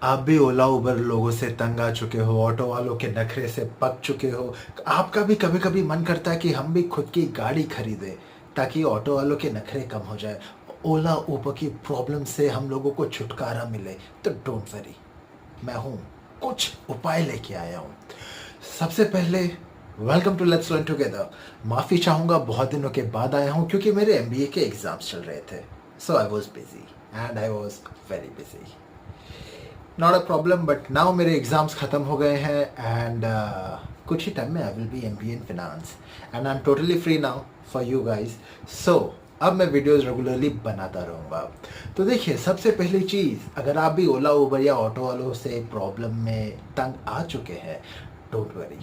आप भी ओला उबर लोगों से तंग आ चुके हो, ऑटो वालों के नखरे से पक चुके हो। आपका भी कभी कभी मन करता है कि हम भी खुद की गाड़ी खरीदें ताकि ऑटो वालों के नखरे कम हो जाए, ओला उबर की प्रॉब्लम से हम लोगों को छुटकारा मिले। तो डोंट वरी, मैं हूँ, कुछ उपाय लेके आया हूँ। सबसे पहले welcome to let's learn together. माफ़ी चाहूँगा, बहुत दिनों के बाद आया हूँ क्योंकि मेरे एमबीए के एग्ज़ाम्स चल रहे थे। So I was busy and I was very busy. Not a problem, but now मेरे एग्ज़ाम्स ख़त्म हो गए हैं एंड कुछ ही टाइम में I will be MBA in finance and I am totally free now for you guys. सो अब मैं वीडियोस रेगुलरली बनाता रहूँगा। तो देखिए, सबसे पहली चीज़, अगर आप भी ओला उबर या ऑटो वालों से प्रॉब्लम में तंग आ चुके हैं, डोंट वरी,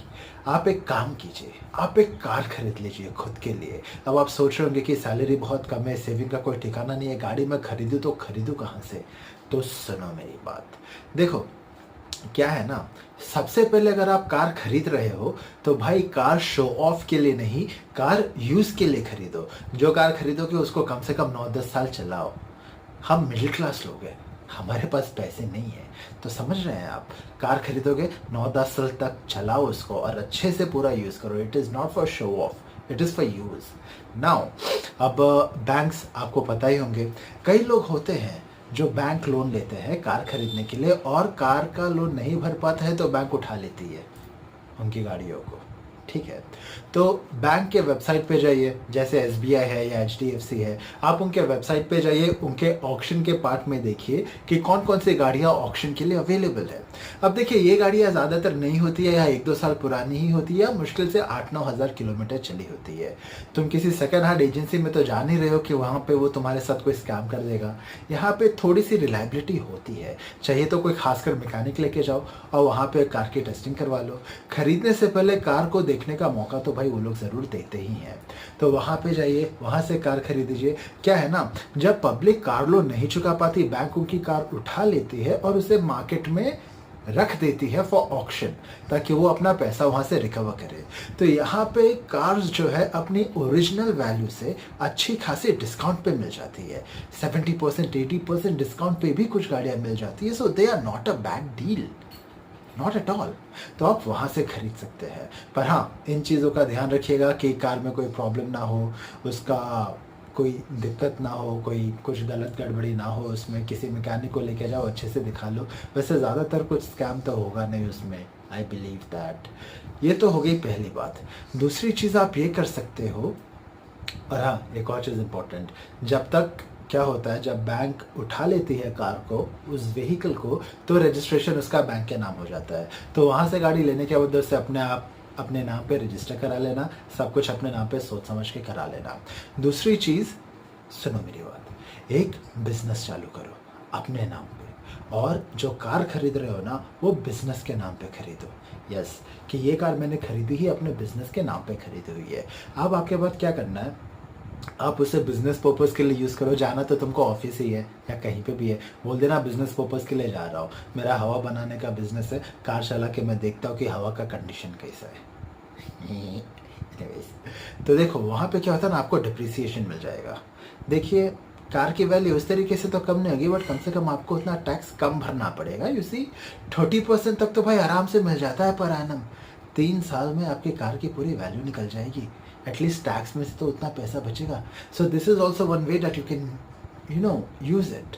आप एक काम कीजिए, आप एक कार खरीद लीजिए खुद के लिए। अब आप सोच रहे होंगे कि सैलरी बहुत कम है, सेविंग का कोई ठिकाना नहीं है, गाड़ी मैं खरीदूँ तो खरीदूँ कहाँ से? तो सुनो मेरी बात। देखो, क्या है ना, सबसे पहले अगर आप कार खरीद रहे हो तो भाई कार शो ऑफ के लिए नहीं, कार यूज़ के लिए खरीदो। जो कार खरीदोगे उसको कम से कम 9-10 साल चलाओ। हम मिडिल क्लास लोग हैं, हमारे पास पैसे नहीं है, तो समझ रहे हैं आप, कार खरीदोगे 9-10 साल तक चलाओ उसको और अच्छे से पूरा यूज़ करो। It is not for show off, it is for use. Now अब बैंक्स आपको पता ही होंगे, कई लोग होते हैं जो बैंक लोन लेते हैं कार खरीदने के लिए, और कार का लोन नहीं भर पाता है तो बैंक उठा लेती है उनकी गाड़ियों को। ठीक है, तो बैंक के वेबसाइट पे जाइए, जैसे एसबीआई है या एचडीएफसी है, आप उनके वेबसाइट पे जाइए, उनके ऑक्शन के पार्ट में देखिए कि कौन कौन सी गाड़ियाँ ऑक्शन के लिए अवेलेबल है। अब देखिए, ये गाड़ियाँ ज़्यादातर नई होती है या 1-2 साल पुरानी ही होती है, मुश्किल से 8-9 हज़ार किलोमीटर चली होती है। तुम किसी सेकेंड हैंड एजेंसी में तो जान ही रहे हो कि वहाँ पे वो तुम्हारे साथ कोई स्कैम कर देगा। यहाँ पे थोड़ी सी रिलायबिलिटी होती है, चाहिए तो कोई खासकर मैकेनिक लेके जाओ और वहाँ पे कार की टेस्टिंग करवा लो। खरीदने से पहले कार को देखने का मौका तो भाई वो लोग ज़रूर देते ही हैं, तो वहाँ पे जाइए, वहाँ से कार खरीदीजिए। क्या है ना, जब पब्लिक कार लोन नहीं चुका पाती, बैंक उनकी कार उठा लेती है और उसे मार्केट में रख देती है फॉर ऑक्शन, ताकि वो अपना पैसा वहाँ से रिकवर करे। तो यहाँ पे कार्स जो है अपनी ओरिजिनल वैल्यू से अच्छी खासी डिस्काउंट पे मिल जाती है। 70% 80% डिस्काउंट पे भी कुछ गाड़ियाँ मिल जाती है। So they are not a bad deal, not at all. तो आप वहाँ से खरीद सकते हैं, पर हाँ, इन चीज़ों का ध्यान रखिएगा कि कार में कोई प्रॉब्लम ना हो, उसका कोई दिक्कत ना हो, कोई कुछ गलत गड़बड़ी ना हो उसमें। किसी मैकेनिक को लेके जाओ, अच्छे से दिखा लो। वैसे ज़्यादातर कुछ स्कैम तो होगा नहीं उसमें, आई बिलीव दैट। ये तो हो गई पहली बात। दूसरी चीज़ आप ये कर सकते हो, और हाँ, एक और चीज़ इम्पोर्टेंट, जब तक क्या होता है, जब बैंक उठा लेती है कार को, उस व्हीकल को, तो रजिस्ट्रेशन उसका बैंक के नाम हो जाता है। तो वहाँ से गाड़ी लेने के बाद से अपने आप अपने नाम पे रजिस्टर करा लेना, सब कुछ अपने नाम पे सोच समझ के करा लेना। दूसरी चीज़, सुनो मेरी बात, एक बिजनेस चालू करो अपने नाम पे, और जो कार खरीद रहे हो ना, वो बिजनेस के नाम पे खरीदो। यस, कि ये कार मैंने खरीदी ही अपने बिजनेस के नाम पे खरीदी हुई है। अब आपके पास क्या करना है, आप उसे बिजनेस पर्पज़ के लिए यूज़ करो। जाना तो तुमको ऑफिस ही है या कहीं पे भी है, बोल देना बिजनेस पर्पज़ के लिए जा रहा हूँ, मेरा हवा बनाने का बिजनेस है, कार चला के मैं देखता हूँ कि हवा का कंडीशन कैसा है। Anyways, तो देखो वहाँ पे क्या होता है ना, आपको डिप्रिसिएशन मिल जाएगा। देखिए, कार की वैल्यू उस तरीके से तो कम नहीं होगी, बट कम से कम आपको उतना टैक्स कम भरना पड़ेगा। यू सी, 30% तक तो भाई आराम से मिल जाता है पर एनम। 3 साल में आपकी कार की पूरी वैल्यू निकल जाएगी, एटलीस्ट टैक्स में से तो उतना पैसा बचेगा। So this is also one way that you can use it.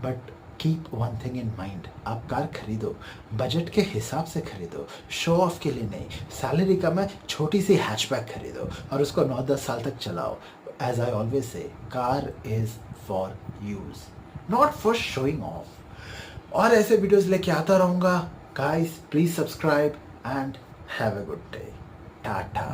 But keep one thing in mind, आप कार खरीदो, बजट के हिसाब से खरीदो, शो ऑफ के लिए नहीं। सैलरी कम है, छोटी सी हैचबैक खरीदो और उसको 9-10 साल तक चलाओ। As I always say, car is for use, not for showing off. और ऐसे वीडियोस लेके आता रहूँगा। Guys, please subscribe and have a good day. Tata.